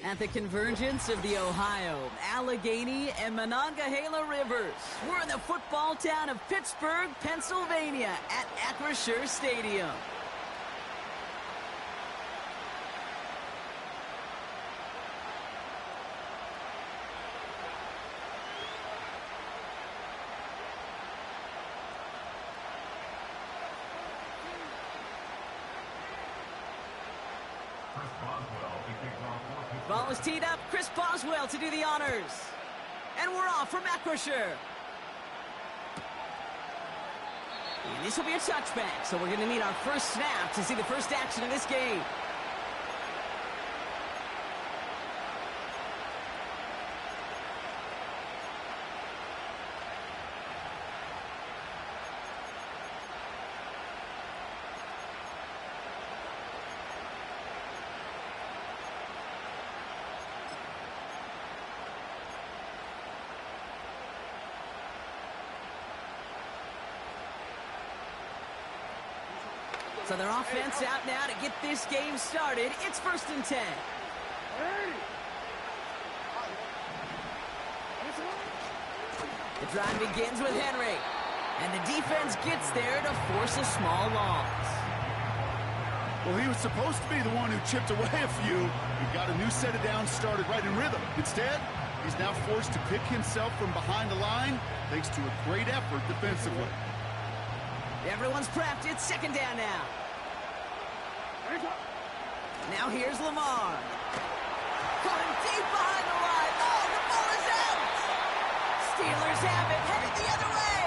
At the convergence of the Ohio, Allegheny, and Monongahela rivers, we're in the football town of Pittsburgh, Pennsylvania, at Acrisure Stadium. Ball is teed up. Chris Boswell to do the honors. And we're off from Acrisure. And this will be a touchback, so we're going to need our first snap to see the first action of this game. So their offense out now to get this game started. It's 1st and 10. The drive begins with Henry. And the defense gets there to force a small loss. Well, he was supposed to be the one who chipped away a few. He got a new set of downs started right in rhythm. Instead, he's now forced to pick himself from behind the line thanks to a great effort defensively. Everyone's prepped. It's 2nd down now. Now here's Lamar. Going deep behind the line. Oh, the ball is out. Steelers have it. Headed the other way.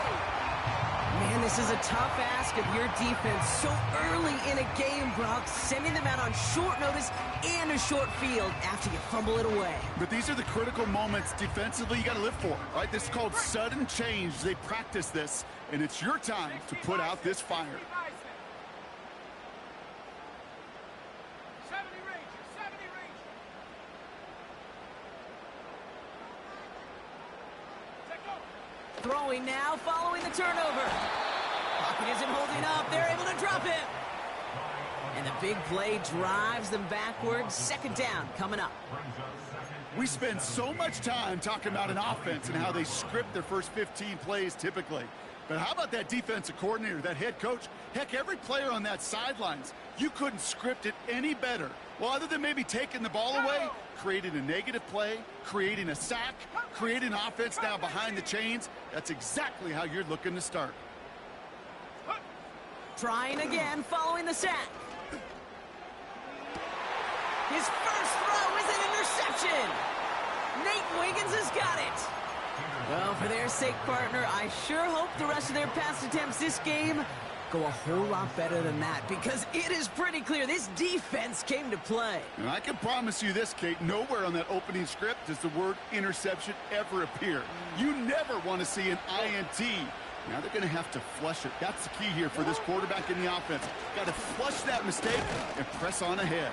Man, this is a tough ask of your defense so early in a game, Brock. Sending them out on short notice and a short field after you fumble it away. But these are the critical moments defensively you got to live for, right? This is called sudden change. They practice this, and it's your time to put out this fire. Throwing now, following the turnover. Pocket isn't holding up. They're able to drop him. And the big play drives them backwards. 2nd down coming up. We spend so much time talking about an offense and how they script their first 15 plays typically. But how about that defensive coordinator, that head coach? Heck, every player on that sidelines, you couldn't script it any better. Well, other than maybe taking the ball away, creating a negative play, creating a sack, creating an offense now behind the chains, that's exactly how you're looking to start. Trying again, following the sack. His first throw is an interception. Nate Wiggins has got it. Well, for their sake, partner, I sure hope the rest of their pass attempts this game go a whole lot better than that, because it is pretty clear this defense came to play. And I can promise you this, Kate, nowhere on that opening script does the word interception ever appear. You never want to see an INT. Now they're going to have to flush it. That's the key here for this quarterback in the offense. Got to flush that mistake and press on ahead.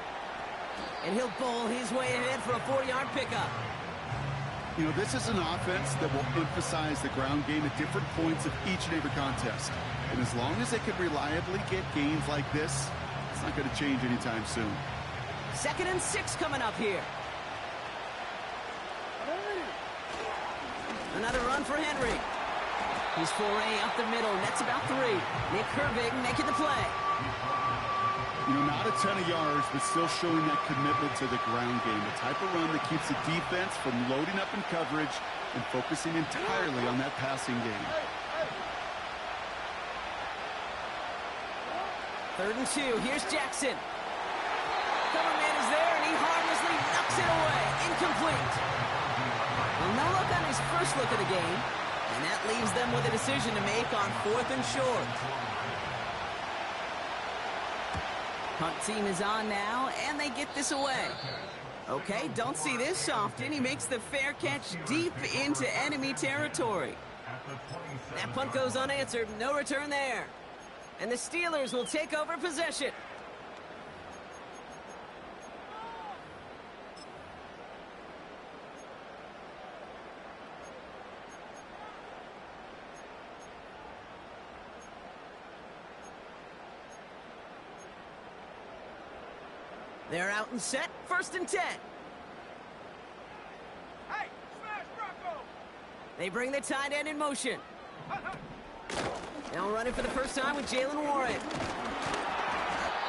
And he'll bowl his way ahead for a 4-yard pickup. You know, this is an offense that will emphasize the ground game at different points of each and every contest. And as long as they can reliably get gains like this, it's not going to change anytime soon. 2nd and 6 coming up here. Another run for Henry. His foray up the middle. Nets about 3. Nick Herbig making the play. You know, not a ton of yards, but still showing that commitment to the ground game. The type of run that keeps the defense from loading up in coverage and focusing entirely on that passing game. 3rd and 2. Here's Jackson. Cover man is there, and he harmlessly knocks it away. Incomplete. Well, no luck on his first look at the game, and that leaves them with a decision to make on 4th and short. Punt team is on now, and they get this away. Okay, don't see this often. He makes the fair catch deep into enemy territory. That punt goes unanswered. No return there. And the Steelers will take over possession. They're out and set, 1st and 10. Hey, smash Rocco! They bring the tight end in motion. Now running for the first time with Jalen Warren.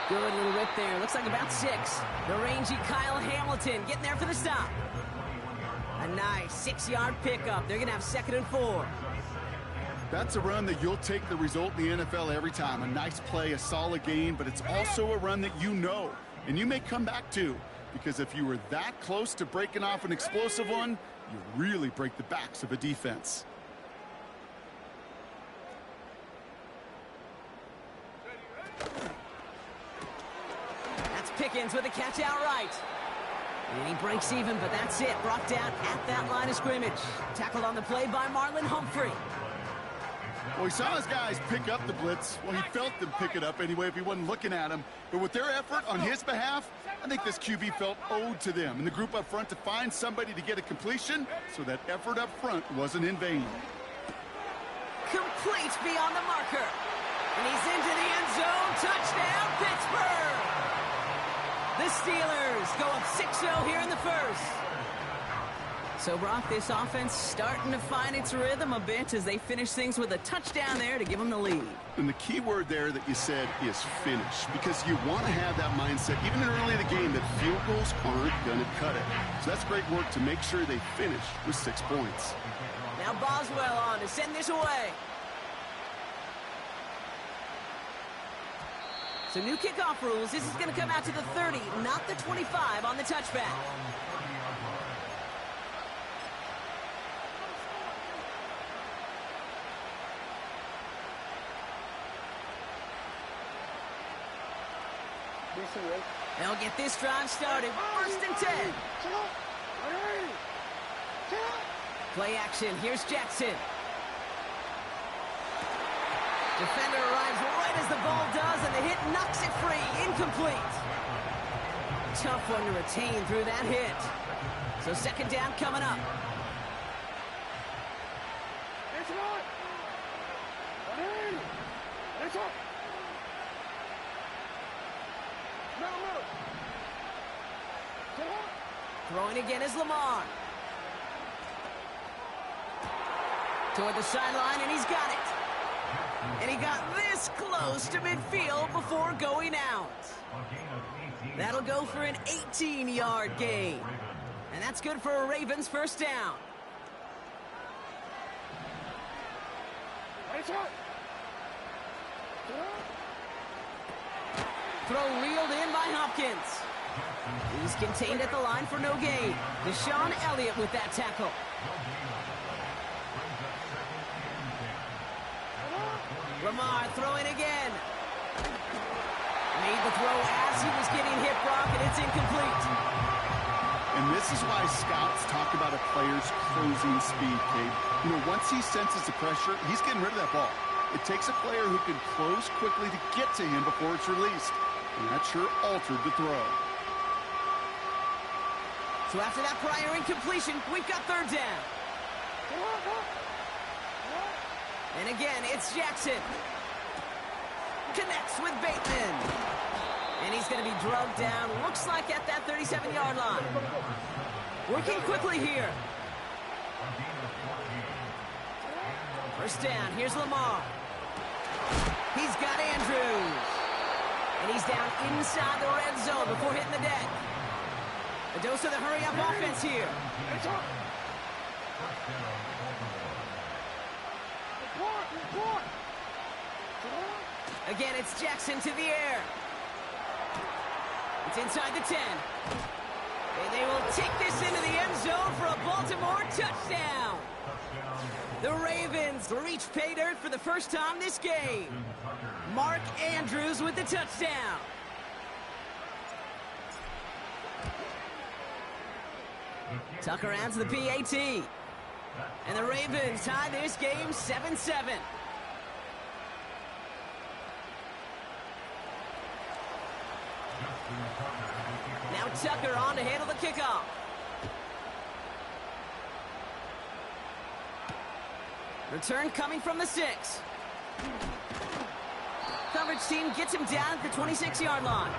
Good little rip there. Looks like about 6. The rangy Kyle Hamilton getting there for the stop. A nice 6-yard pickup. They're going to have 2nd and 4. That's a run that you'll take the result in the NFL every time. A nice play, a solid gain, but it's also a run that you know, and you may come back to, because if you were that close to breaking off an explosive one, you really break the backs of a defense. That's Pickens with a catch outright. And he breaks even, but that's it. Brought down at that line of scrimmage. Tackled on the play by Marlon Humphrey. Well, he saw his guys pick up the blitz. Well, he felt them pick it up anyway if he wasn't looking at him. But with their effort on his behalf, I think this QB felt owed to them and the group up front to find somebody to get a completion, so that effort up front wasn't in vain. Complete beyond the marker. And he's into the end zone. Touchdown, Pittsburgh! The Steelers go up 6-0 here in the first. So, Brock, this offense starting to find its rhythm a bit as they finish things with a touchdown there to give them the lead. And the key word there that you said is finish, because you want to have that mindset, even early in the game, that field goals aren't going to cut it. So that's great work to make sure they finish with 6 points. Now Boswell on to send this away. So new kickoff rules. This is going to come out to the 30, not the 25 on the touchback. They'll get this drive started. 1st and 10. Play action. Here's Jackson. Defender arrives right as the ball does, and the hit knocks it free. Incomplete. Tough one to retain through that hit. So 2nd down coming up. Throwing again is Lamar. Toward the sideline, and he's got it. And he got this close to midfield before going out. That'll go for an 18-yard gain. And that's good for a Ravens 1st down. Throw reeled in by Hopkins. He's contained at the line for no gain. Deshaun Elliott with that tackle. Lamar throwing again. Made the throw as he was getting hit, Brock, and it's incomplete. And this is why scouts talk about a player's closing speed, Kate. You know, once he senses the pressure, he's getting rid of that ball. It takes a player who can close quickly to get to him before it's released. And that sure altered the throw. So after that prior incompletion, we've got 3rd down. And again, it's Jackson. Connects with Bateman. And he's going to be drugged down, looks like at that 37-yard line. Working quickly here. 1st down, here's Lamar. He's got Andrews. And he's down inside the red zone before hitting the deck. A dose of the hurry-up offense here. Again, it's Jackson to the air. It's inside the 10. And they will take this into the end zone for a Baltimore touchdown. The Ravens reach pay dirt for the first time this game. Mark Andrews with the touchdown. Tucker adds the PAT. And the Ravens tie this game 7-7. Now Tucker on to handle the kickoff. Return coming from the 6. Coverage team gets him down at the 26-yard line.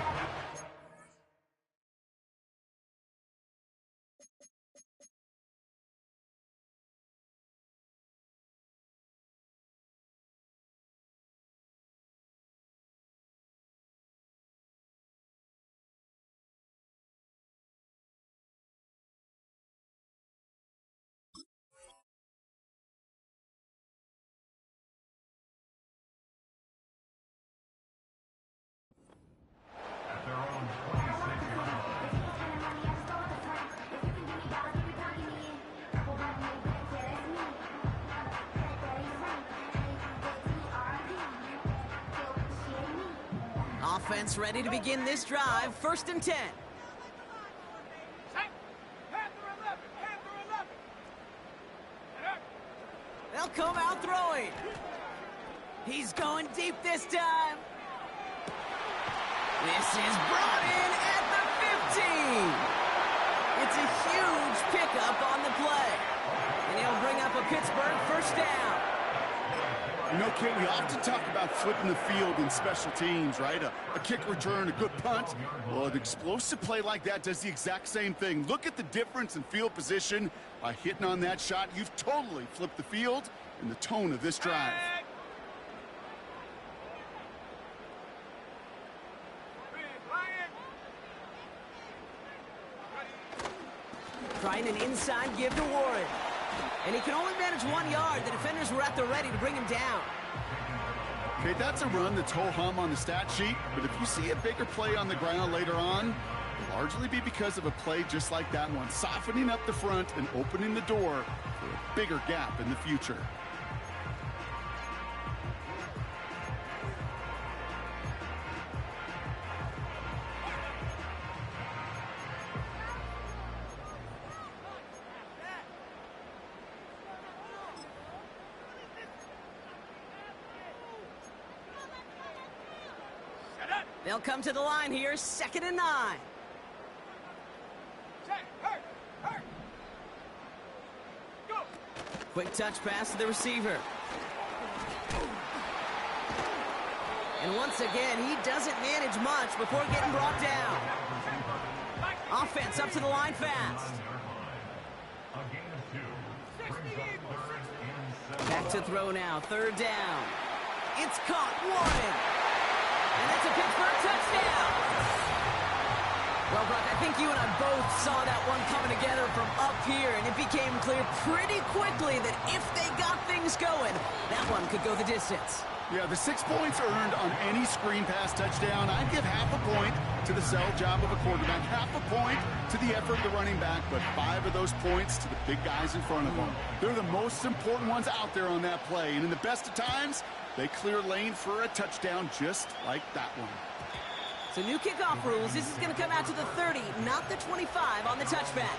Offense ready to begin this drive. 1st and 10. They'll come out throwing. He's going deep this time. This is brought in at the 15. It's a huge pickup on the play. And he'll bring up a Pittsburgh 1st down. You know, Kate, we often talk about flipping the field in special teams, right? A kick return, a good punt. Well, an explosive play like that does the exact same thing. Look at the difference in field position. By hitting on that shot, you've totally flipped the field and the tone of this drive. Trying an inside give to Warren. And he can only manage 1 yard. The defenders were at the ready to bring him down. Okay, that's a run that's ho-hum on the stat sheet, but if you see a bigger play on the ground later on, it'll largely be because of a play just like that one, softening up the front and opening the door for a bigger gap in the future. They'll come to the line here, 2nd and 9. Go. Quick touch pass to the receiver. And once again, he doesn't manage much before getting brought down. Offense up to the line fast. Back to throw now, 3rd down. It's caught, Warren. And that's a Pittsburgh touchdown. Well, Brock, I think you and I both saw that one coming together from up here, and it became clear pretty quickly that if they got things going, that one could go the distance. Yeah, the 6 points earned on any screen pass touchdown. I'd give half a point to the sell job of a quarterback, half a point to the effort of the running back, but 5 of those points to the big guys in front of them. They're the most important ones out there on that play, and in the best of times, they clear lane for a touchdown just like that one. So new kickoff rules. This is going to come out to the 30, not the 25 on the touchback.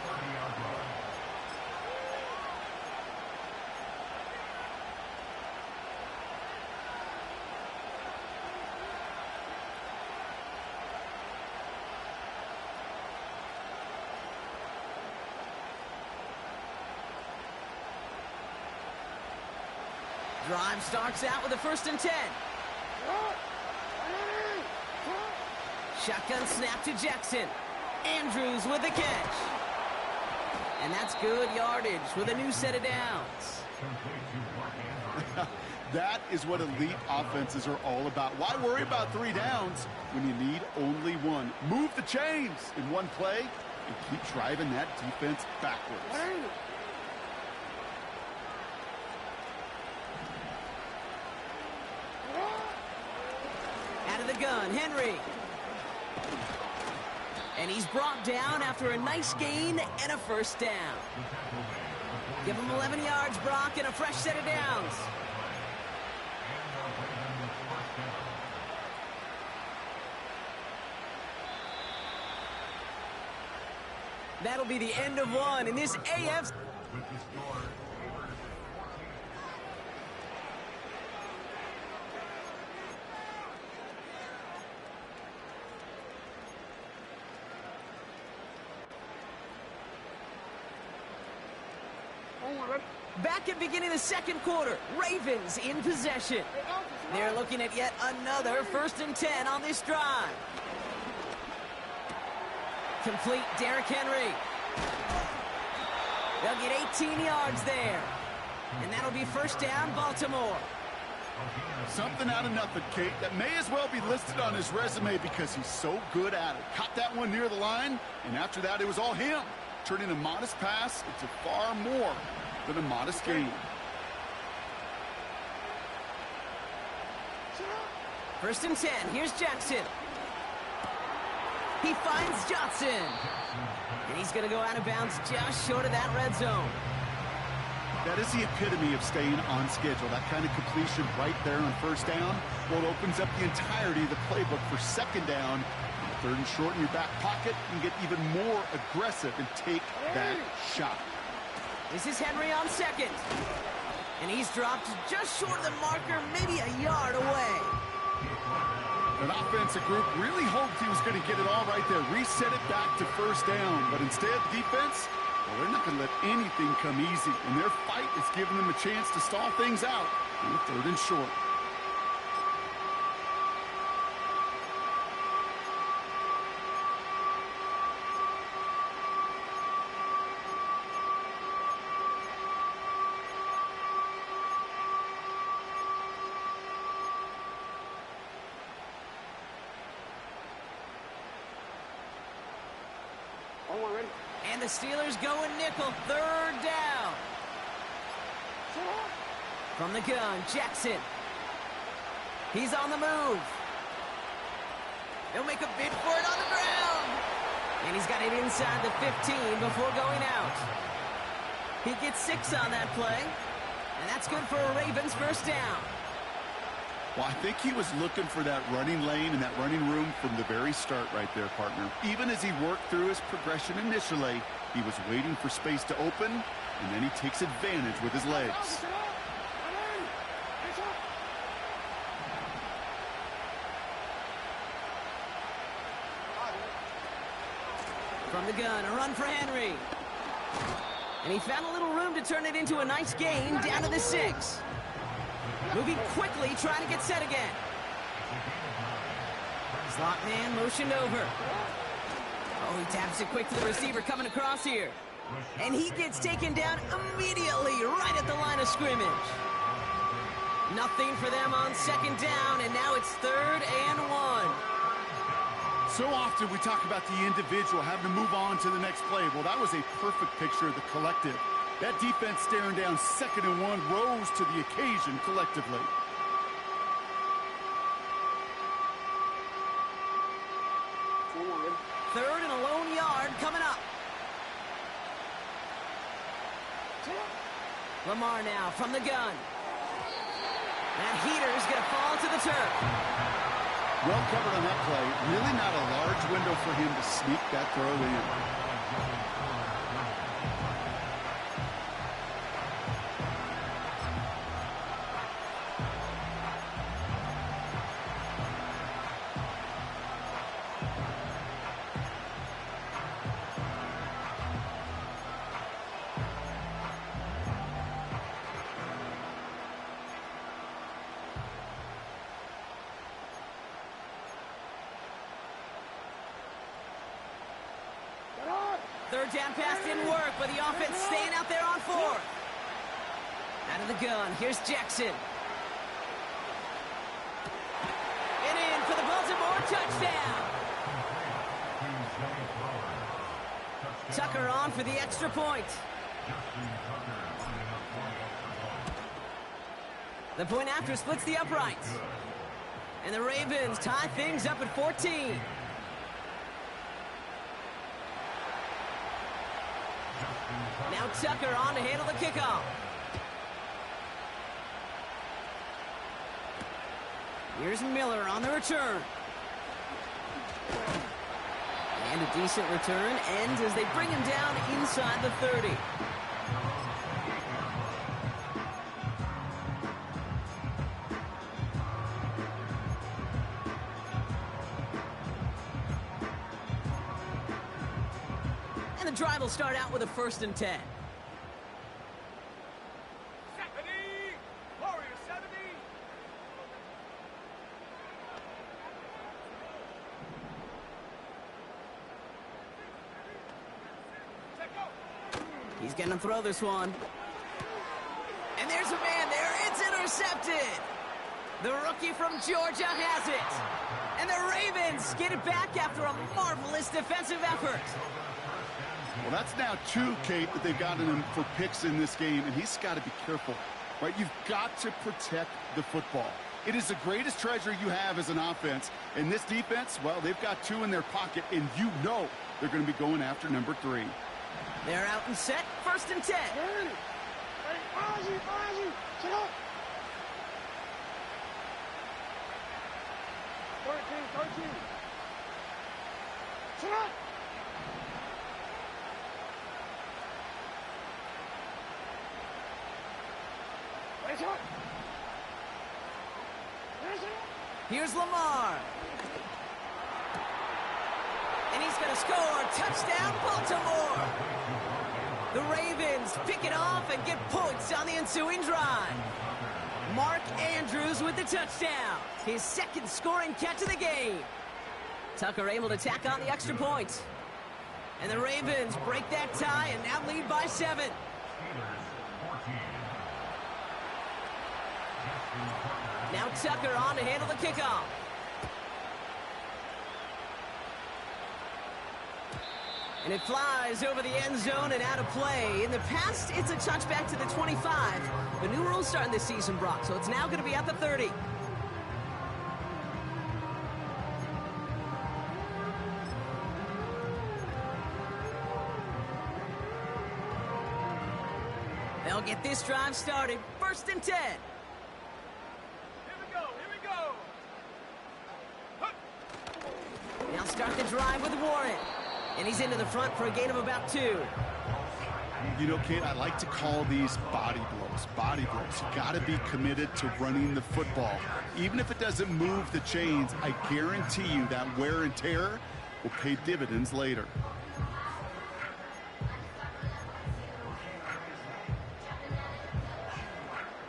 Drive starts out with a 1st and 10. Shotgun snap to Jackson. Andrews with the catch. And that's good yardage with a new set of downs. That is what elite offenses are all about. Why worry about 3 downs when you need only 1? Move the chains in one play and keep driving that defense backwards. Out of the gun, Henry. And he's brought down after a nice gain and a 1st down. Give him 11 yards, Brock, and a fresh set of downs. That'll be the end of one in this AFC. Back at beginning of the 2nd quarter, Ravens in possession. They're looking at yet another 1st and 10 on this drive. Complete, Derrick Henry. They'll get 18 yards there. And that'll be 1st down, Baltimore. Something out of nothing, Kate, that may as well be listed on his resume because he's so good at it. Caught that one near the line, and after that, it was all him. Turning a modest pass into far more than a modest gain. 1st and 10. Here's Jackson. He finds Johnson. And he's going to go out of bounds just short of that red zone. That is the epitome of staying on schedule. That kind of completion right there on first down, well, it opens up the entirety of the playbook for second down. Third and short in your back pocket, you can get even more aggressive and take that shot. This is Henry on second. And he's dropped just short of the marker, maybe a yard away. An offensive group really hoped he was going to get it all right there, reset it back to first down. But instead, defense, well, they're not going to let anything come easy. And their fight is giving them a chance to stall things out on third and short. And the Steelers going nickel, third down. From the gun, Jackson. He's on the move. He'll make a bid for it on the ground. And he's got it inside the 15 before going out. He gets 6 on that play. And that's good for a Ravens first down. Well, I think he was looking for that running lane and that running room from the very start right there, partner. Even as he worked through his progression initially, he was waiting for space to open, and then he takes advantage with his legs. From the gun, a run for Henry. And he found a little room to turn it into a nice gain down to the 6. Moving quickly, trying to get set again. Slot man motioned over. Oh, he taps it quick to the receiver coming across here. And he gets taken down immediately right at the line of scrimmage. Nothing for them on second down, and now it's 3rd and 1. So often we talk about the individual having to move on to the next play. Well, that was a perfect picture of the collective. That defense staring down 2nd and 1 rose to the occasion collectively. Third and a lone yard coming up. Lamar now from the gun. That heater's going to fall to the turf. Well covered on that play. Really not a large window for him to sneak that throw in. Third down pass didn't work, but the offense staying out there on 4th. Out of the gun, here's Jackson. And in for the Baltimore touchdown. Tucker on for the extra point. The point after splits the uprights. And the Ravens tie things up at 14. Now Tucker on to handle the kickoff. Here's Miller on the return. And a decent return ends as they bring him down inside the 30. And the drive will start out with a 1st and 10. 70! Warrior 70! He's going to throw this one. And there's a man there. It's intercepted. The rookie from Georgia has it. And the Ravens get it back after a marvelous defensive effort. Well, that's now 2, Kate, that they've gotten him for picks in this game, and he's got to be careful, right? You've got to protect the football. It is the greatest treasure you have as an offense. And this defense, well, they've got 2 in their pocket, and you know they're going to be going after number 3. They're out and set, 1st and 10. Here's Lamar. And he's going to score. Touchdown, Baltimore. The Ravens pick it off and get points on the ensuing drive. Mark Andrews with the touchdown. His second scoring catch of the game. Tucker able to tack on the extra point. And the Ravens break that tie and now lead by 7. Now Tucker on to handle the kickoff. And it flies over the end zone and out of play. In the past, it's a touchback to the 25. The new rules starting this season, Brock, so it's now going to be at the 30. They'll get this drive started. 1st and 10. Now start the drive with Warren. And he's into the front for a gain of about 2. You know, Kate, I like to call these body blows. Body blows. You got to be committed to running the football. Even if it doesn't move the chains, I guarantee you that wear and tear will pay dividends later.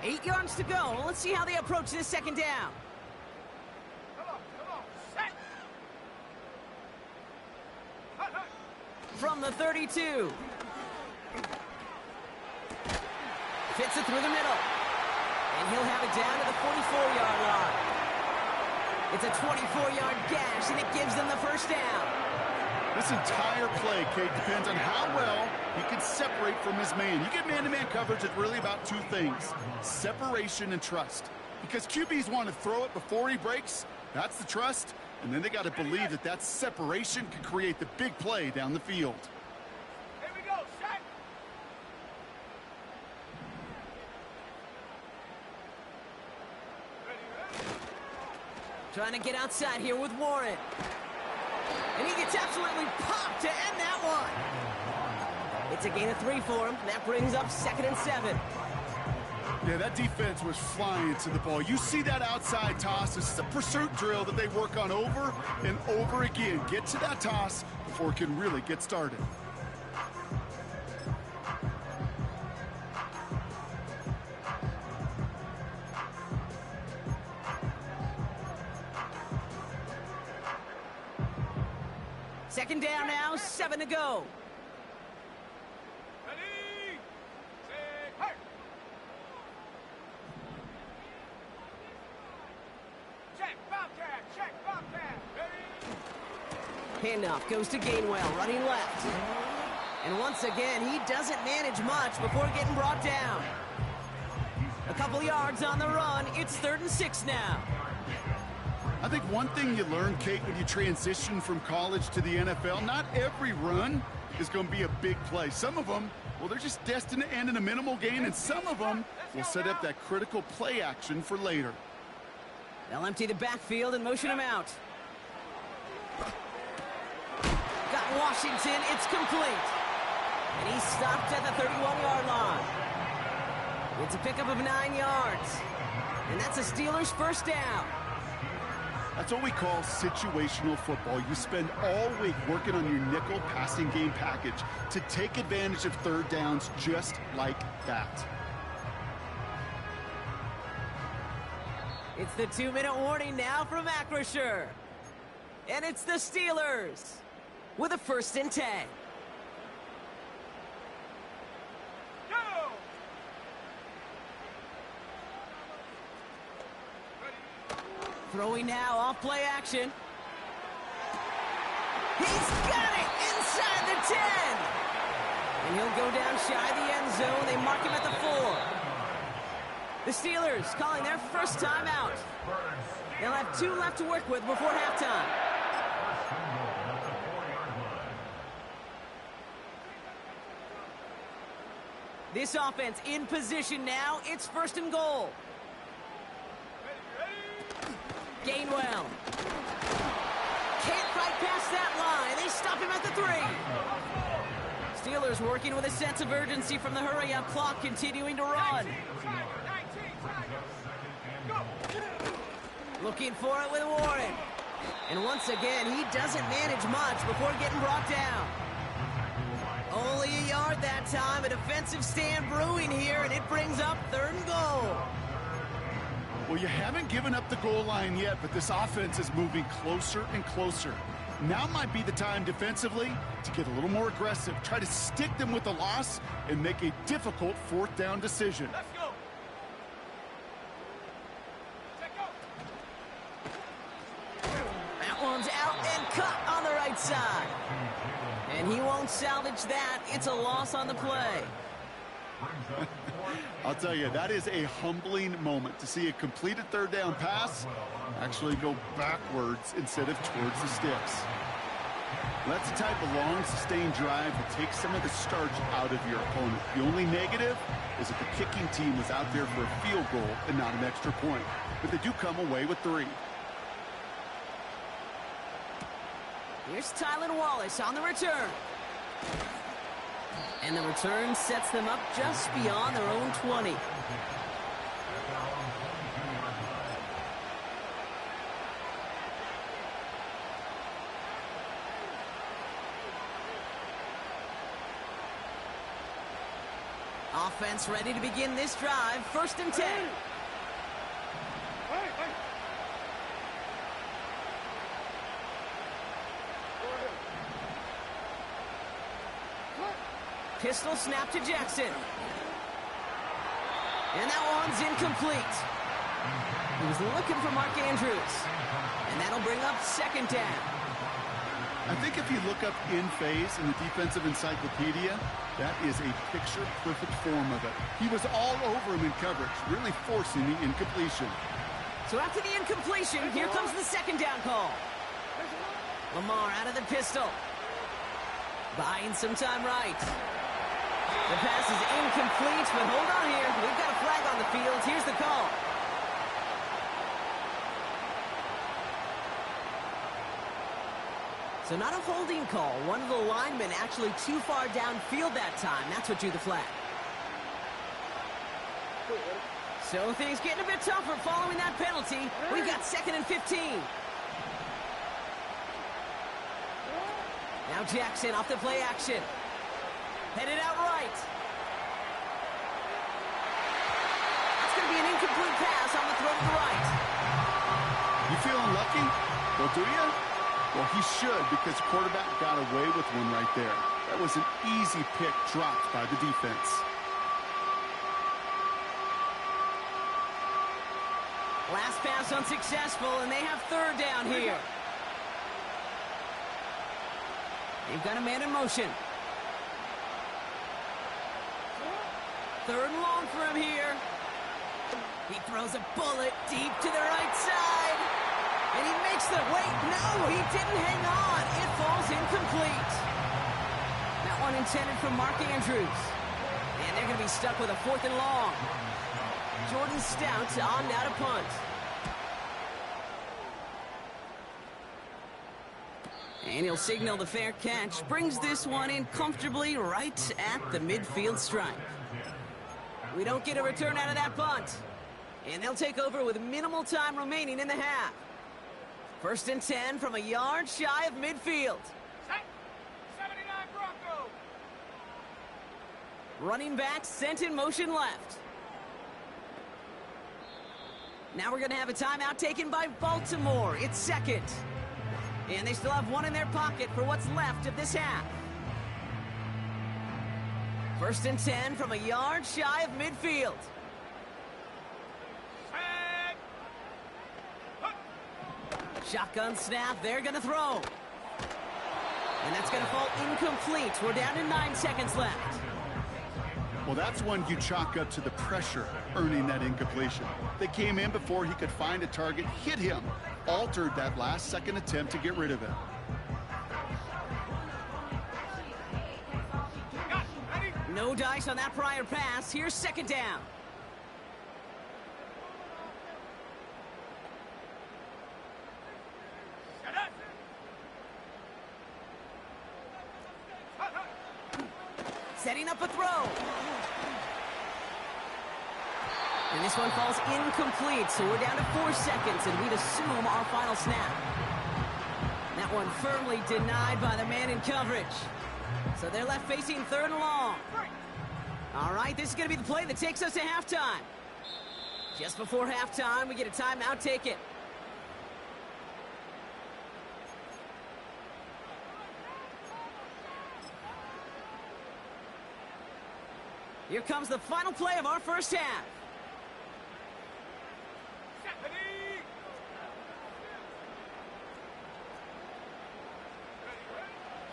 Eight yards to go. Let's see how they approach this second down. From the 32. Fits it through the middle. And he'll have it down to the 44-yard line. It's a 24-yard gash, and it gives them the first down. This entire play, Kate, depends on how well he can separate from his man. You get man-to-man coverage, it's really about 2 things: separation and trust. Because QBs want to throw it before he breaks. That's the trust. And then they got to believe that that separation can create the big play down the field. Here we go, set. Trying to get outside here with Warren. And he gets absolutely popped to end that one. It's a gain of 3 for him. That brings up 2nd and 7. Yeah, that defense was flying to the ball. You see that outside toss. This is a pursuit drill that they work on over and over again. Get to that toss before it can really get started. Second down now, 7 to go. Ready, set, hurt. Check, Bobcat, ready. Handoff goes to Gainwell, running left. And once again, he doesn't manage much before getting brought down. A couple yards on the run. It's 3rd and 6 now. I think one thing you learn, Kate, when you transition from college to the NFL, not every run is going to be a big play. Some of them, well, they're just destined to end in a minimal gain, and some of them will set up that critical play action for later. They'll empty the backfield and motion him out. Got Washington. It's complete. And he's stopped at the 31-yard line. It's a pickup of 9 yards. And that's a Steelers' first down. That's what we call situational football. You spend all week working on your nickel passing game package to take advantage of 3rd downs just like that. It's the 2-minute warning now from Acrisure. And it's the Steelers with a 1st and 10. Go! Throwing now off play action. He's got it inside the 10. And he'll go down shy of the end zone. They mark him at the 4. The Steelers calling their first timeout. They'll have 2 left to work with before halftime. This offense in position now. It's 1st and goal. Gainwell. Can't fight past that line. They stop him at the 3. Steelers working with a sense of urgency from the hurry-up clock, continuing to run. 19, Looking for it with Warren. And once again, he doesn't manage much before getting brought down. Only a yard that time. A defensive stand brewing here, and it brings up 3rd and goal. Well, you haven't given up the goal line yet, but this offense is moving closer and closer. Now might be the time defensively to get a little more aggressive, try to stick them with the loss, and make a difficult 4th down decision. let's go. Check go. That one's out and cut on the right side. And he won't salvage that. It's a loss on the play. I'll tell you, that is a humbling moment to see a completed 3rd down pass actually go backwards instead of towards the sticks. That's the type of long, sustained drive that takes some of the starch out of your opponent. The only negative is that the kicking team was out there for a field goal and not an extra point. But they do come away with 3. Here's Tylan Wallace on the return. And the return sets them up just beyond their own 20. Offense ready to begin this drive. 1st and 10. Pistol snap to Jackson. And that one's incomplete. He was looking for Mark Andrews. And that'll bring up 2nd down. I think if you look up in phase in the defensive encyclopedia, that is a picture-perfect form of it. He was all over him in coverage, really forcing the incompletion. So after the incompletion, here comes the 2nd down call. Lamar out of the pistol. Buying some time right. The pass is incomplete, but hold on here. We've got a flag on the field. Here's the call. So not a holding call. One of the linemen actually too far downfield that time. That's what drew the flag. So things getting a bit tougher following that penalty. We've got 2nd and 15. Now Jackson off the play action. Headed out right. That's going to be an incomplete pass on the throw to the right. You feeling lucky? Well, do you? Well, he should, because the quarterback got away with one right there. That was an easy pick dropped by the defense. Last pass unsuccessful, and they have 3rd down here. They've got a man in motion. 3rd and long for him here. He throws a bullet deep to the right side. And he makes the wait. No, he didn't hang on. It falls incomplete. That one intended for Mark Andrews. And they're going to be stuck with a 4th and long. Jordan Stout on now to punt. And he'll signal the fair catch. Brings this one in comfortably right at the midfield stripe. We don't get a return out of that punt. And they'll take over with minimal time remaining in the half. 1st and 10 from a yard shy of midfield. Set. 79 Broncos. Running back sent in motion left. Now we're going to have a timeout taken by Baltimore. It's 2nd. And they still have one in their pocket for what's left of this half. 1st and 10 from a yard shy of midfield. Set. Shotgun snap, they're going to throw. And that's going to fall incomplete. We're down to 9 seconds left. Well, that's one you chalk up to the pressure earning that incompletion. They came in before he could find a target, hit him, altered that last-second attempt to get rid of it. No dice on that prior pass. Here's second down. Setting up a throw. And this one falls incomplete, so we're down to 4 seconds, and we'd assume our final snap. That one firmly denied by the man in coverage. So they're left facing 3rd and long. All right, this is going to be the play that takes us to halftime. Just before halftime, we get a timeout. Take it. Here comes the final play of our first half.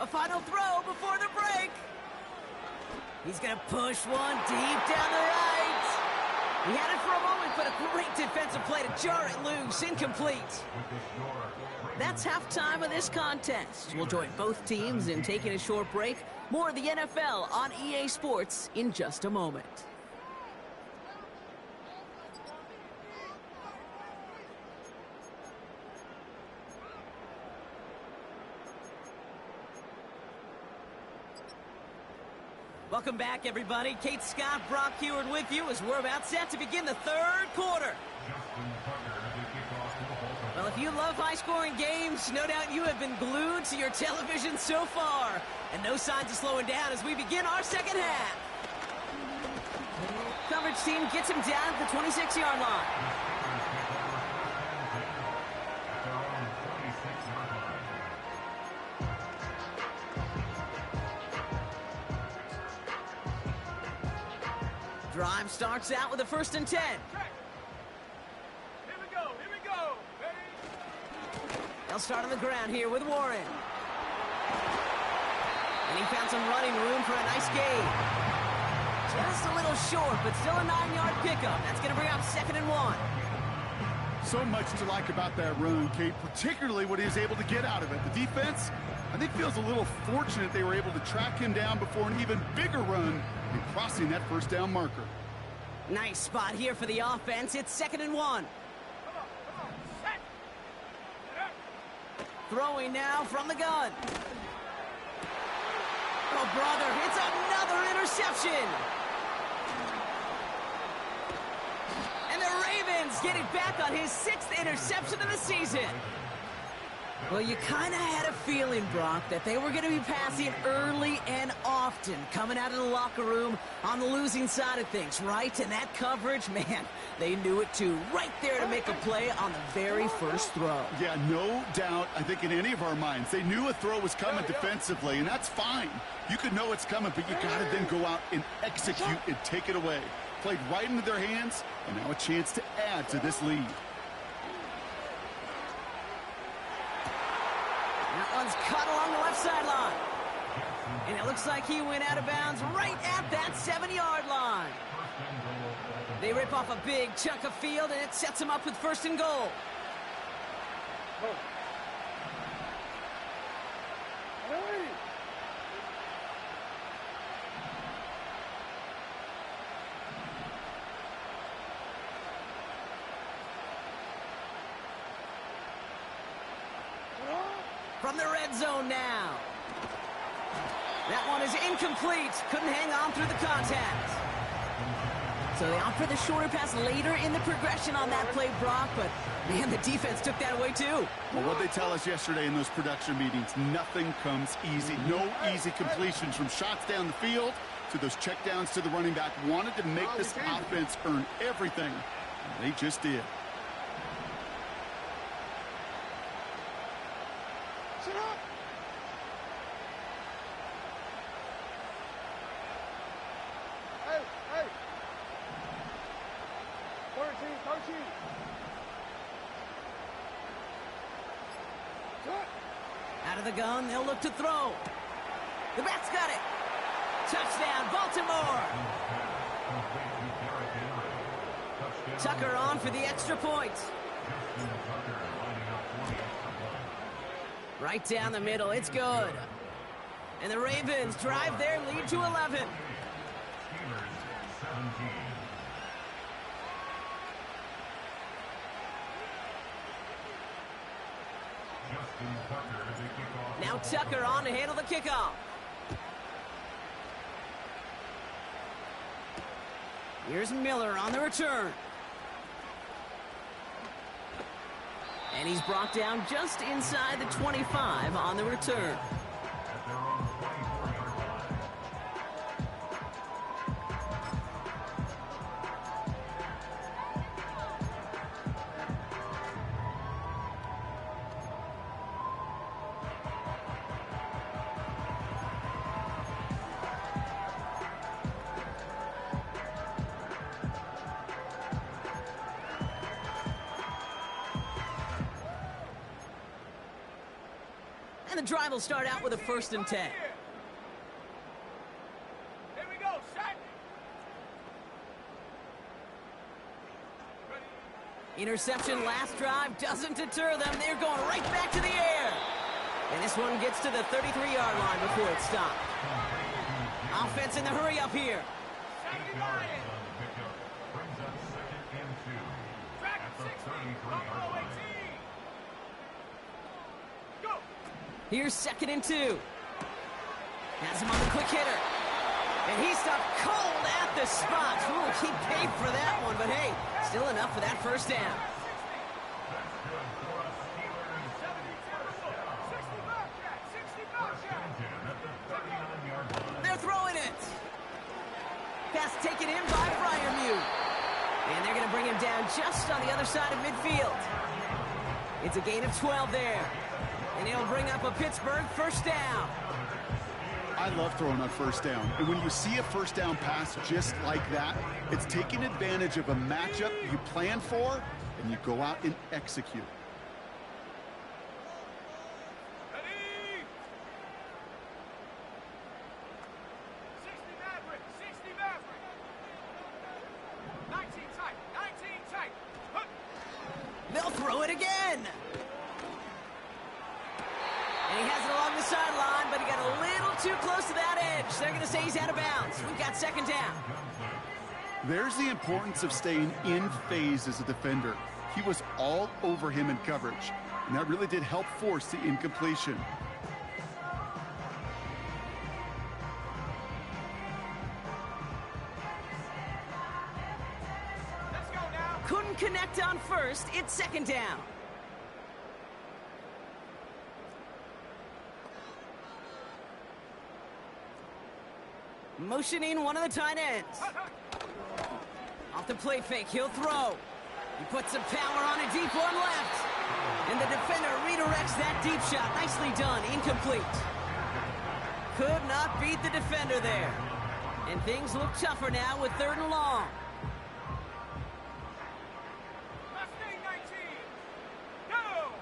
A final throw before the break. He's going to push one deep down the right. He had it for a moment, but a great defensive play to jar it loose. Incomplete. That's halftime of this contest. We'll join both teams in taking a short break. More of the NFL on EA Sports in just a moment. Welcome back, everybody. Kate Scott, Brock Heward with you as we're about set to begin the 3rd quarter. Well, if you love high-scoring games, no doubt you have been glued to your television so far. And no signs of slowing down as we begin our second half. Coverage team gets him down at the 26-yard line. Drive starts out with a 1st and 10. Here we go, here we go. Ready? They'll start on the ground here with Warren. And he found some running room for a nice gain. Just a little short, but still a 9-yard pickup. That's going to bring up 2nd and 1. So much to like about that run, Kate, particularly what he was able to get out of it. The defense, I think, feels a little fortunate they were able to track him down before an even bigger run and crossing that 1st down marker. Nice spot here for the offense. It's 2nd and 1. Come on, set. Throwing now from the gun. Oh, brother, it's another interception. And the Ravens get it back on his 6th interception of the season. Well, you kind of had a feeling, Brock, that they were going to be passing early and often, coming out of the locker room on the losing side of things, right? And that coverage, man, they knew it too. Right there to make a play on the very first throw. Yeah, no doubt, I think in any of our minds, they knew a throw was coming defensively, and that's fine. You could know it's coming, but you got to then go out and execute and take it away. Played right into their hands, and now a chance to add to this lead. That one's cut along the left sideline. And it looks like he went out of bounds right at that 7-yard line. They rip off a big chunk of field, and it sets him up with 1st and goal. From the red zone now. That one is incomplete. Couldn't hang on through the contact. So they opt for the shorter pass later in the progression on that play, Brock, but man, the defense took that away too. Well, what they tell us yesterday in those production meetings, nothing comes easy. No easy completions from shots down the field to those checkdowns to the running back. Wanted to make this offense earn everything. And they just did. Sit up. Hey. 13. Out of the gun, they'll look to throw. The back's got it. Touchdown, Baltimore. Tucker on for the extra point. Right down the middle, it's good. And the Ravens drive their lead to 11. Now Tucker on to handle the kickoff. Here's Miller on the return. And he's brought down just inside the 25 on the return. And the drive will start out with a 1st and 10. Here we go, set. Interception last drive doesn't deter them. They're going right back to the air. And this one gets to the 33-yard line before it stopped. Offense in the hurry up here. Saturday Lions. Track 60. Buffalo 18. Go. Here's 2nd and 2. Has him on the quick hitter. And he stopped cold at the spot. Ooh, he paid for that one, but hey, still enough for that 1st down. 60 They're throwing it. Pass taken in by Fryermuth. And they're going to bring him down just on the other side of midfield. It's a gain of 12 there. And he'll bring up a Pittsburgh 1st down. I love throwing on 1st down. And when you see a 1st down pass just like that, it's taking advantage of a matchup you plan for, and you go out and execute. Ready. 60 Maverick. 60 Maverick. 19 tight. 19 tight. Hook. They'll throw it again. And he has it along the sideline, but he got a little too close to that edge. They're going to say he's out of bounds. We've got 2nd down. There's the importance of staying in phase as a defender. He was all over him in coverage, and that really did help force the incompletion. Let's go now. Couldn't connect on 1st. It's 2nd down. Motioning one of the tight ends. Off the play fake, he'll throw. He puts some power on a deep one left. And the defender redirects that deep shot. Nicely done, incomplete. Could not beat the defender there. And things look tougher now with 3rd and long. Mustang 19. Go.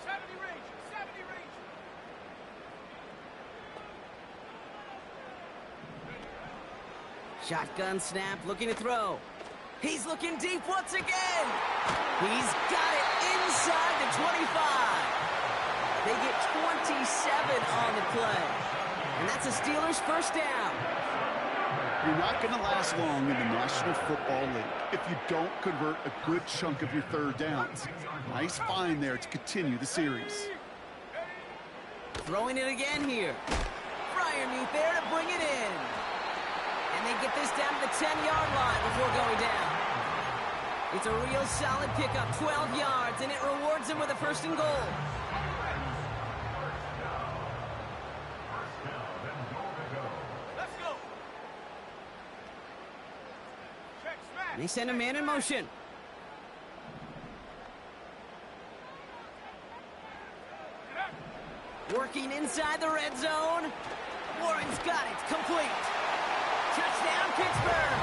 70 Ranger. 70 Ranger. Shotgun snap, looking to throw. He's looking deep once again. He's got it inside the 25. They get 27 on the play. And that's a Steelers 1st down. You're not going to last long in the National Football League if you don't convert a good chunk of your 3rd downs. Nice find there to continue the series. Throwing it again here. Fryermuth there to bring it in. And they get this down to the 10-yard line before going down. It's a real solid pickup, 12 yards, and it rewards them with a 1st and goal. Let's go. Check smash. And they send a man in motion. Working inside the red zone. Warren's got it. Complete. Touchdown, Pittsburgh.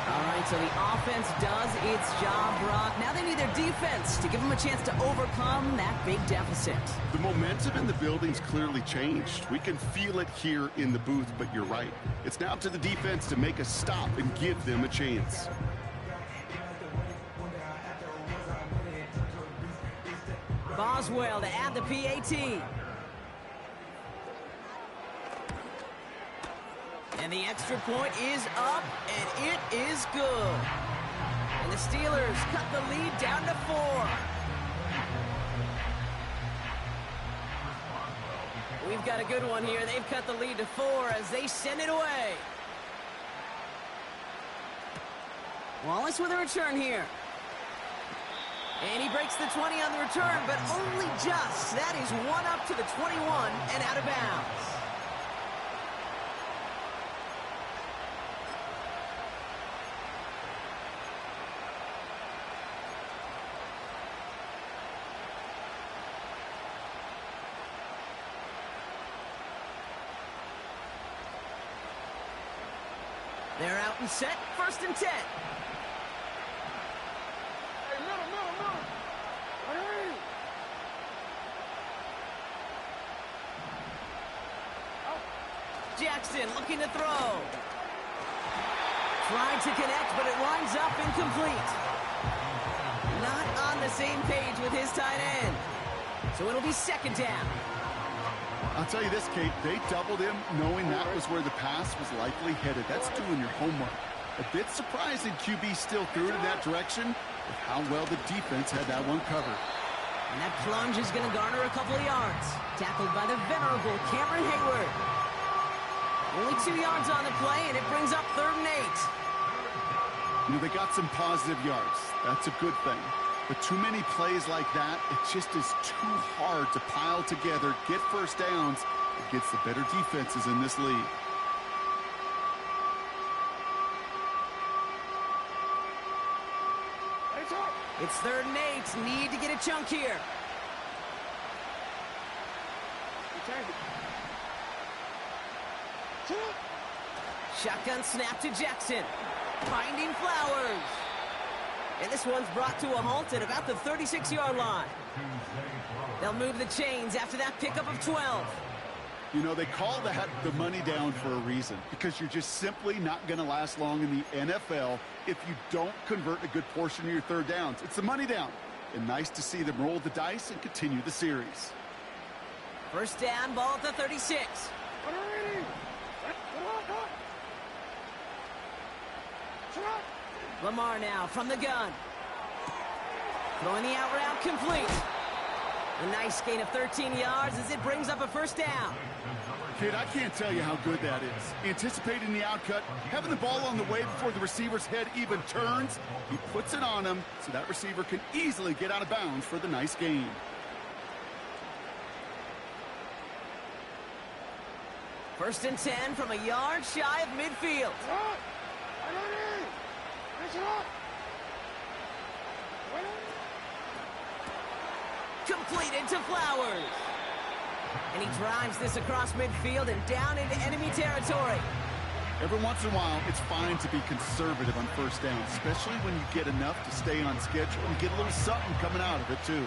All right, so the offense does its job, Brock. Now they need their defense to give them a chance to overcome that big deficit. The momentum in the building's clearly changed. We can feel it here in the booth, but you're right. It's now up to the defense to make a stop and give them a chance. Boswell to add the PAT. And the extra point is up, and it is good. And the Steelers cut the lead down to 4. We've got a good one here. They've cut the lead to 4 as they send it away. Wallace with a return here. And he breaks the 20 on the return, but only just. That is one up to the 21 and out of bounds. They're out and set, 1st and 10. Jackson looking to throw. Tried to connect, but it winds up incomplete. Not on the same page with his tight end. So it'll be 2nd down. I'll tell you this, Kate, they doubled him knowing that was where the pass was likely headed. That's doing your homework. A bit surprising QB still threw it in that direction with how well the defense had that one covered. And that plunge is going to garner a couple of yards. Tackled by the venerable Cameron Hayward. Only 2 yards on the play, and it brings up 3rd and 8. You know, they got some positive yards. That's a good thing. But too many plays like that, it just is too hard to pile together, get first downs against the better defenses in this league. It's 3rd and 8. Need to get a chunk here. Shotgun snap to Jackson. Finding Flowers. And this one's brought to a halt at about the 36-yard line. They'll move the chains after that pickup of 12. You know, they call that the money down for a reason, because you're just simply not going to last long in the NFL if you don't convert a good portion of your 3rd downs. It's the money down. And nice to see them roll the dice and continue the series. 1st down, ball at the 36. Lamar now from the gun. Throwing the out route complete. A nice gain of 13 yards as it brings up a 1st down. Kid, I can't tell you how good that is. Anticipating the outcut, having the ball on the way before the receiver's head even turns, he puts it on him so that receiver can easily get out of bounds for the nice gain. First and 10 from a yard shy of midfield. Completed to Flowers. And he drives this across midfield and down into enemy territory. Every once in a while, it's fine to be conservative on 1st down, especially when you get enough to stay on schedule and get a little something coming out of it, too.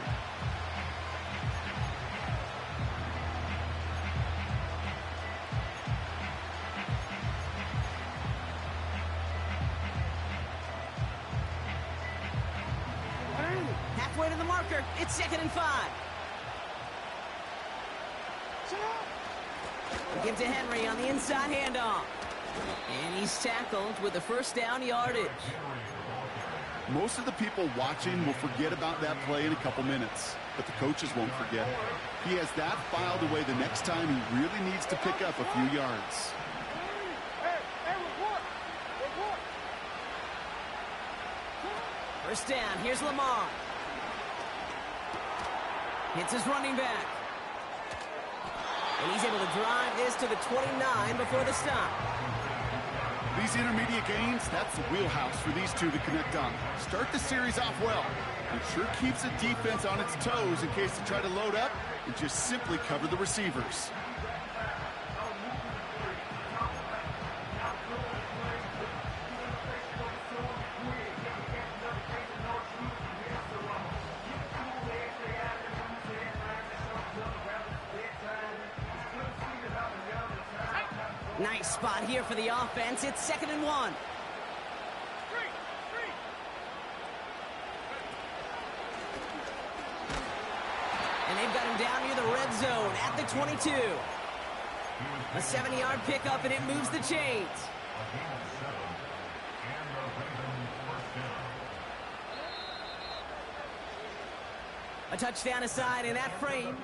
Halfway to the marker, it's 2nd and 5. Give to Henry on the inside handoff. And he's tackled with the 1st down yardage. Most of the people watching will forget about that play in a couple minutes, but the coaches won't forget. He has that filed away the next time he really needs to pick up a few yards. First down, here's Lamar. Hits his running back. And he's able to drive this to the 29 before the stop. These intermediate gains, that's the wheelhouse for these two to connect on. Start the series off well. It sure keeps the defense on its toes in case they try to load up and just simply cover the receivers. Nice spot here for the offense. It's 2nd and 1. And they've got him down near the red zone at the 22. A 70-yard pickup, and it moves the chains. A touchdown aside in that frame.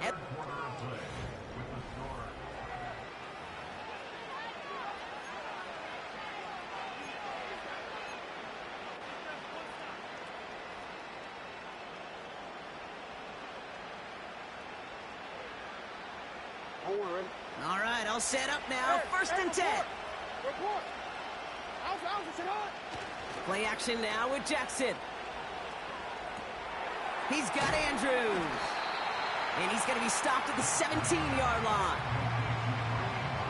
All right, I'll set up now. First and 10. Play action now with Jackson. He's got Andrews. And he's going to be stopped at the 17-yard line.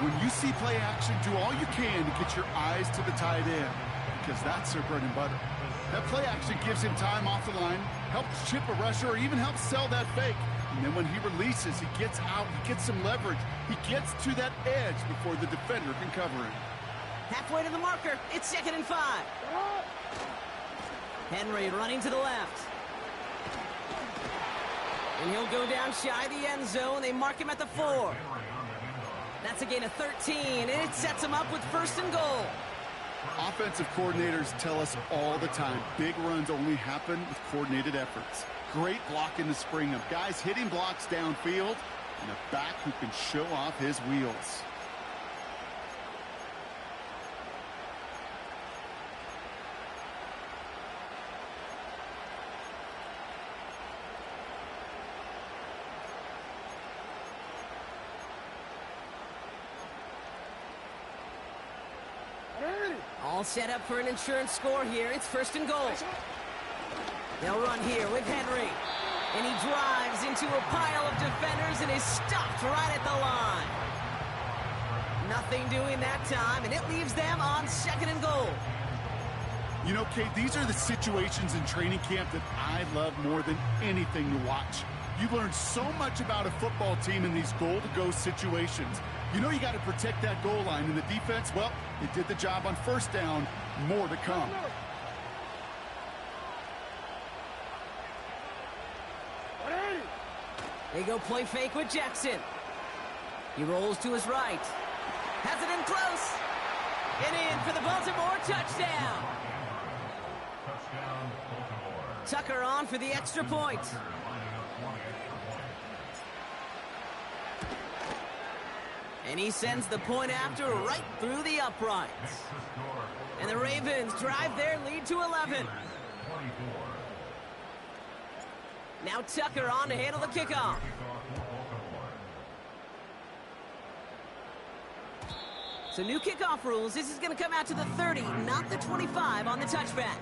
When you see play action, do all you can to get your eyes to the tight end, because that's their bread and butter. That play action gives him time off the line, helps chip a rusher, or even helps sell that fake. And then when he releases, he gets out, he gets some leverage. He gets to that edge before the defender can cover him. Halfway to the marker, it's 2nd and 5. Henry running to the left. And he'll go down shy of the end zone. They mark him at the 4. That's a gain of 13, and it sets him up with 1st and goal. Offensive coordinators tell us all the time, big runs only happen with coordinated efforts. Great block in the spring of guys hitting blocks downfield, and a back who can show off his wheels. All set up for an insurance score here. It's 1st and goal. They'll run here with Henry. And he drives into a pile of defenders and is stopped right at the line. Nothing doing that time, and it leaves them on 2nd and goal. You know, Kate, these are the situations in training camp that I love more than anything to watch. You learn so much about a football team in these goal-to-go situations. You know you got to protect that goal line, and the defense, well, they did the job on 1st down. More to come. They go play fake with Jackson. He rolls to his right. Has it in close. And in for the Baltimore touchdown. Tucker on for the extra point. And he sends the point after right through the uprights. And the Ravens drive their lead to 11. Now Tucker on to handle the kickoff. So new kickoff rules. This is going to come out to the 30, not the 25 on the touchback.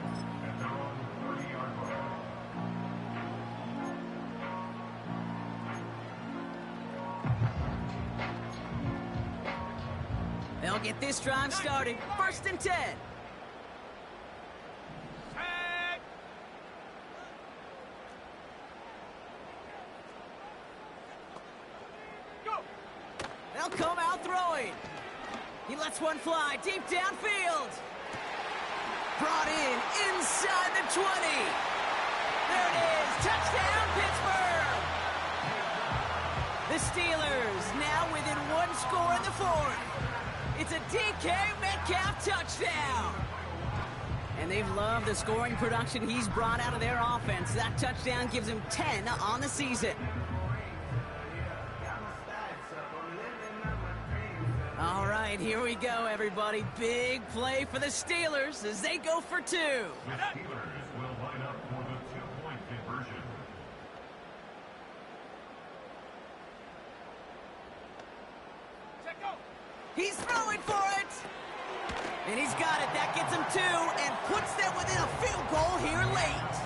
They'll get this drive started. 1st and 10. They'll come out throwing. He lets one fly deep downfield. Brought in inside the 20. There it is. Touchdown, Pittsburgh. The Steelers now within 1 score in the 4th. It's a DK Metcalf touchdown. And they've loved the scoring production he's brought out of their offense. That touchdown gives him 10 on the season. All right, here we go, everybody. Big play for the Steelers as they go for 2. The Steelers will line up for the 2-point conversion. He's throwing for it. And he's got it. That gets him 2 and puts them within a field goal here late.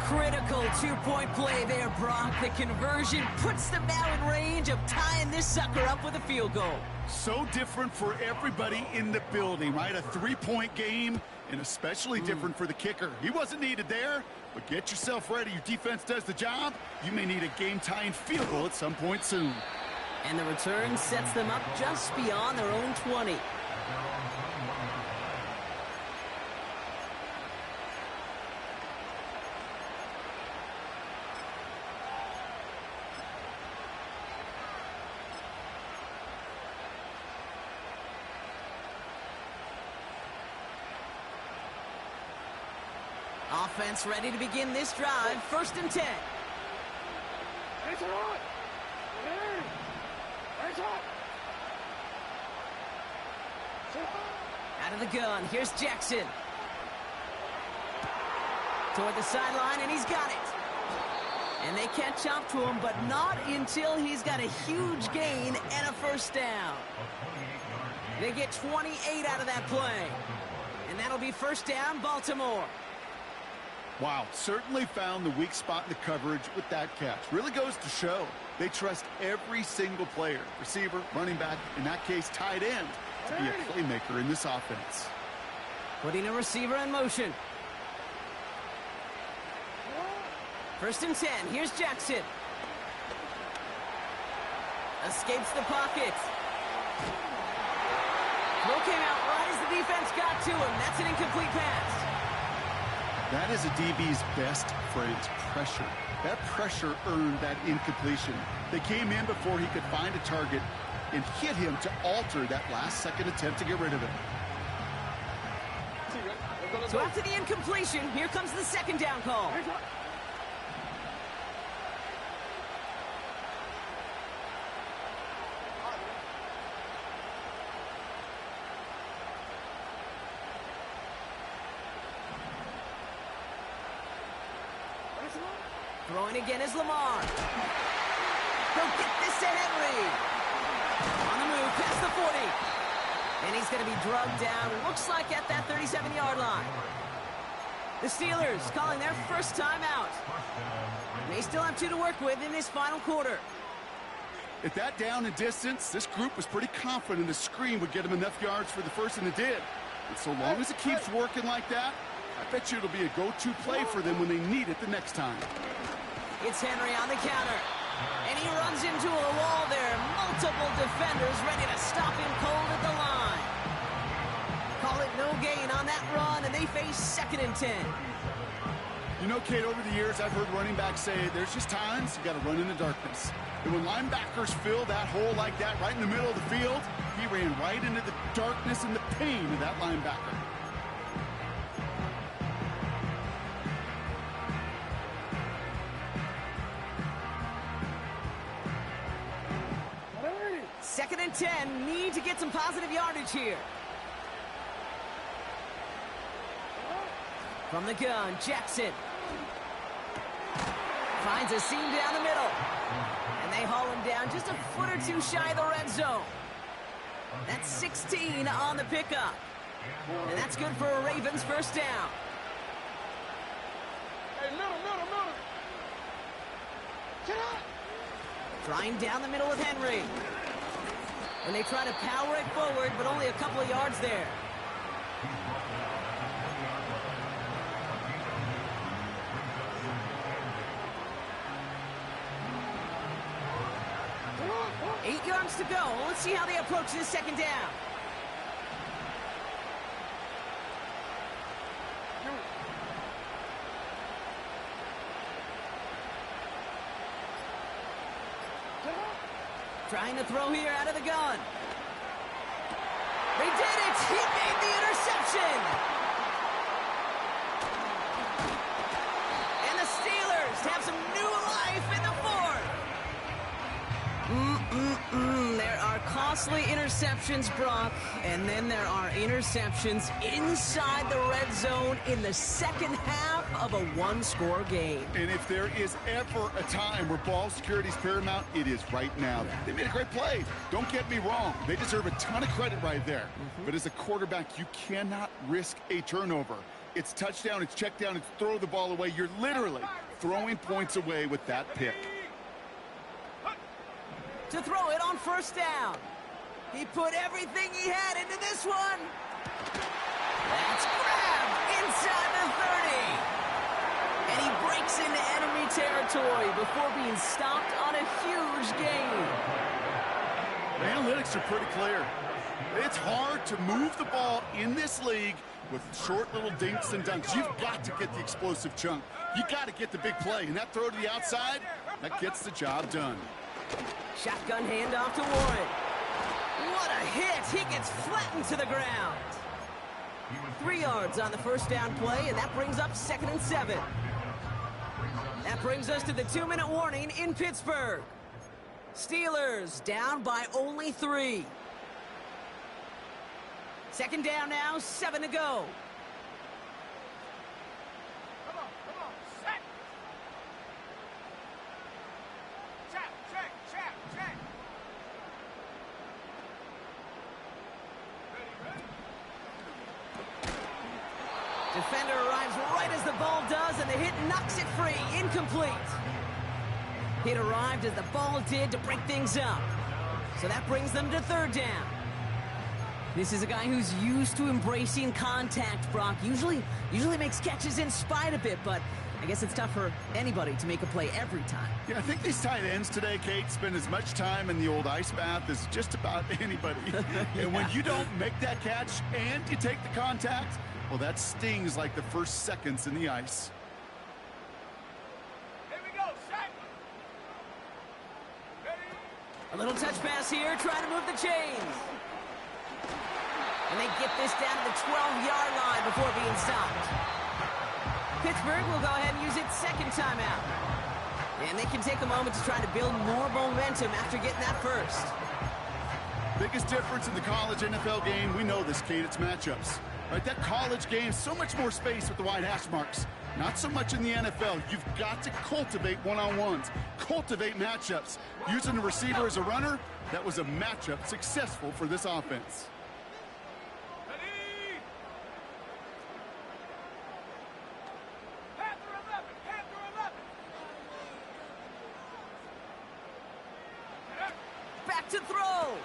Critical 2-point play there, Brock. The conversion puts them now in range of tying this sucker up with a field goal. So different for everybody in the building, right? A 3-point game, and especially different for the kicker. He wasn't needed there, but get yourself ready. Your defense does the job. You may need a game-tying field goal at some point soon. And the return sets them up just beyond their own 20. Offense ready to begin this drive. 1st and 10. Out of the gun. Here's Jackson. Toward the sideline, and he's got it. And they catch up to him, but not until he's got a huge gain and a 1st down. They get 28 out of that play. And that'll be 1st down, Baltimore. Wow, certainly found the weak spot in the coverage with that catch. Really goes to show they trust every single player, receiver, running back, in that case, tight end, to be a playmaker in this offense. Putting a receiver in motion. 1st and 10. Here's Jackson. Escapes the pocket. Throw came out right as the defense got to him. That's an incomplete pass. That is a DB's best friend, pressure. That pressure earned that incompletion. They came in before he could find a target and hit him to alter that last-second attempt to get rid of it. So after the incompletion, here comes the 2nd down call. Throwing again is Lamar. They'll get this to Henry. On the move, past the 40. And he's going to be drugged down, looks like at that 37-yard line. The Steelers calling their 1st timeout. They still have 2 to work with in this final quarter. At that down and distance, this group was pretty confident the screen would get them enough yards for the 1st, and it did. And so long as it keeps working like that, I bet you it'll be a go-to play for them when they need it the next time. It's Henry on the counter. And he runs into a wall there. Multiple defenders ready to stop him cold at the line. Call it no gain on that run, and they face 2nd and 10. You know, Kate, over the years, I've heard running backs say there's just times you got to run in the darkness. And when linebackers fill that hole like that right in the middle of the field, he ran right into the darkness and the pain of that linebacker. Second and 10, need to get some positive yardage here. From the gun, Jackson. Finds a seam down the middle. And they haul him down just a foot or 2 shy of the red zone. That's 16 on the pickup. And that's good for a Ravens 1st down. Hey, middle. Get up. Trying down the middle with Henry. And they try to power it forward, but only a couple of yards there. Eight yards to go. Let's see how they approach this 2nd down. Trying to throw here out of the gun. They did it! He made the interception! And the Steelers have some new life in the 4th. There are costly interceptions, Brock, and then there are interceptions inside the red zone in the 2nd half of a 1-score game. And if there is ever a time where ball security is paramount, it is right now. They made a great play. Don't get me wrong. They deserve a ton of credit right there. But as a quarterback, you cannot risk a turnover. It's touchdown, it's check down, it's throw the ball away. You're literally throwing points away with that pick. To throw it on 1st down. He put everything he had into this one. That's grabbed inside the 30. And he breaks into enemy territory before being stopped on a huge gain. The analytics are pretty clear. It's hard to move the ball in this league with short little dinks and dunks. You've got to get the explosive chunk. You got to get the big play. And that throw to the outside, that gets the job done. Shotgun handoff to Warren. What a hit! He gets flattened to the ground. 3 yards on the first down play, and that brings up 2nd and 7. That brings us to the 2-minute warning in Pittsburgh. Steelers down by only 3. 2nd down now, 7 to go. Come on, set. Check. Ready. Defender arrives right as the ball does, and the hit knocks it free. Incomplete. Hit arrived as the ball did to break things up. So that brings them to 3rd down. This is a guy who's used to embracing contact, Brock. Usually makes catches in spite of it, but I guess it's tough for anybody to make a play every time. Yeah, I think these tight ends today, Kate, spend as much time in the old ice bath as just about anybody. And when you don't make that catch and you take the contact, well, that stings like the first seconds in the ice. Here we go, set. Ready. A little touch pass here, trying to move the chains. And they get this down to the 12-yard line before being stopped. Pittsburgh will go ahead and use its 2nd timeout. And they can take a moment to try to build more momentum after getting that first. Biggest difference in the college NFL game, we know this, Kate, it's matchups. Right, that college game, so much more space with the wide hash marks. Not so much in the NFL. You've got to cultivate one-on-ones, cultivate matchups. Using the receiver as a runner, that was a matchup successful for this offense. Ready. Panther 11. Back to throw.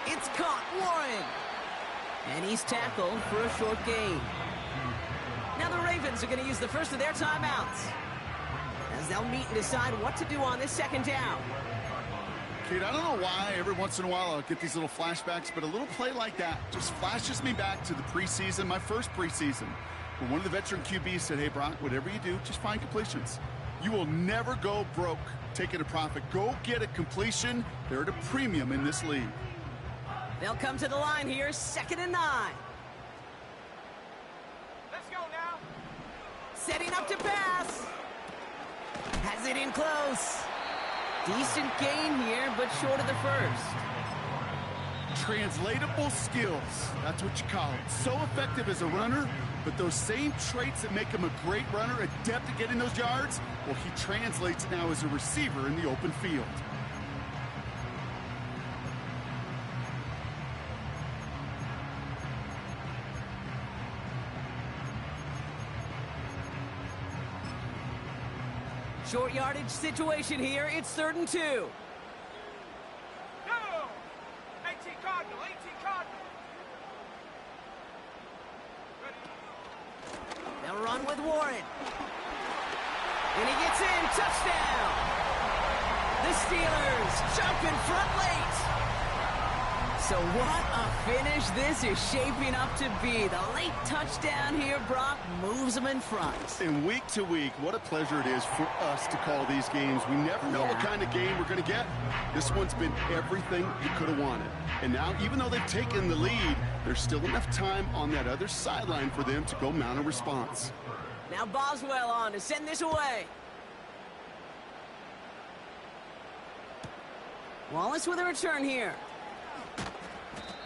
It's caught, Warren. And he's tackled for a short gain. Now the Ravens are going to use the first of their timeouts, as they'll meet and decide what to do on this 2nd down. Kate, I don't know why every once in a while I'll get these little flashbacks, but a little play like that just flashes me back to the preseason, my first preseason, where one of the veteran QBs said, hey, Brock, whatever you do, just find completions. You will never go broke taking a profit. Go get a completion. They're at a premium in this league. They'll come to the line here, 2nd and 9. Let's go now. Setting up to pass. Has it in close. Decent gain here, but short of the first. Translatable skills. That's what you call it. So effective as a runner, but those same traits that make him a great runner, adept at getting those yards, well, he translates now as a receiver in the open field. Short yardage situation here. It's 3rd and 2. Go. 18 Cardinal. Ready. They'll run with Warren. And he gets in. Touchdown. The Steelers jump in front late. So what a finish this is shaping up to be. The late touchdown here, Brock, moves them in front. And week to week, what a pleasure it is for us to call these games. We never know what kind of game we're going to get. This one's been everything you could have wanted. And now, even though they've taken the lead, there's still enough time on that other sideline for them to go mount a response. Now Boswell on to send this away. Wallace with a return here.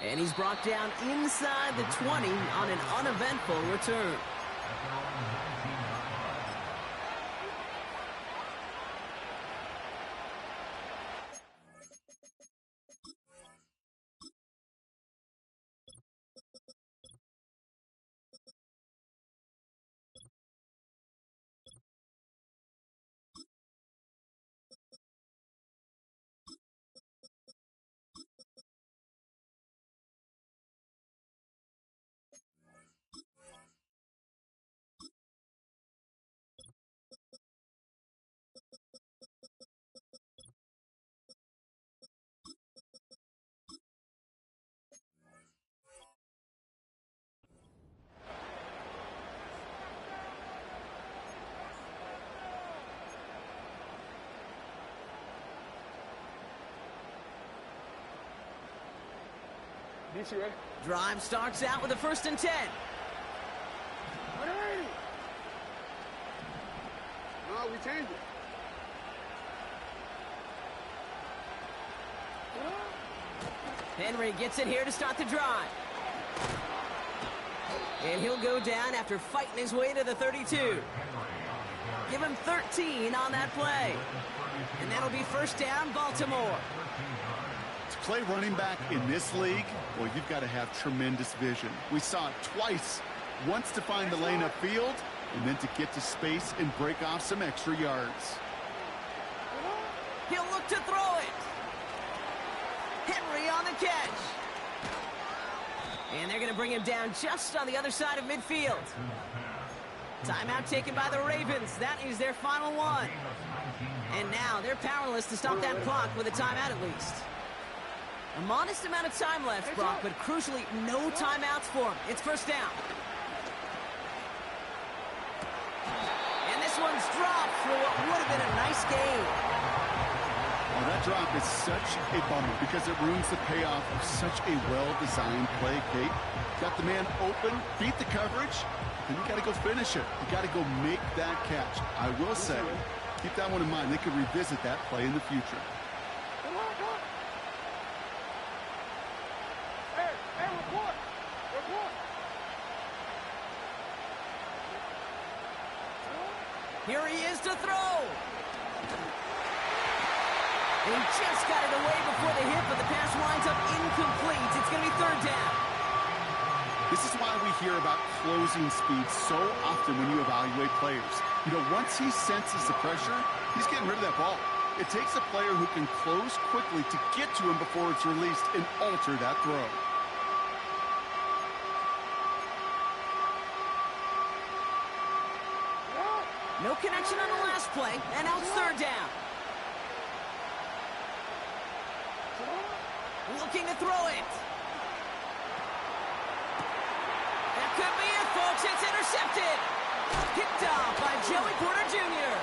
And he's brought down inside the 20 on an uneventful return. DC ready? Drive starts out with a 1st and 10. No, we changed it. Henry gets it here to start the drive. And he'll go down after fighting his way to the 32. Give him 13 on that play. And that'll be first down, Baltimore. To play running back in this league, well, you've got to have tremendous vision. We saw it twice. Once to find the lane upfield, and then to get to space and break off some extra yards. He'll look to throw it. Henry on the catch. And they're going to bring him down just on the other side of midfield. Timeout taken by the Ravens. That is their final one. And now they're powerless to stop that clock with a timeout at least. A modest amount of time left, Brock, but crucially, no timeouts for him. It's first down. And this one's dropped for what would have been a nice game. Well, that drop is such a bummer because it ruins the payoff of such a well-designed play, Kate. Got the man open, beat the coverage, then you got to go finish it. You got to go make that catch. I will say, keep that one in mind. They could revisit that play in the future. Hey, report. Here he is to throw. He just got it away before the hit, but the pass winds up incomplete. It's going to be third down. This is why we hear about closing speed so often when you evaluate players. You know, once he senses the pressure, he's getting rid of that ball. It takes a player who can close quickly to get to him before it's released and alter that throw. No connection on the last play, and now it's third down. Looking to throw it. That could be it, folks. It's intercepted. Picked off by Joey Porter Jr.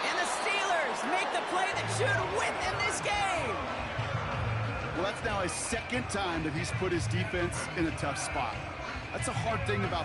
And the Steelers make the play that should win them this game. Well, that's now a second time that he's put his defense in a tough spot. That's a hard thing about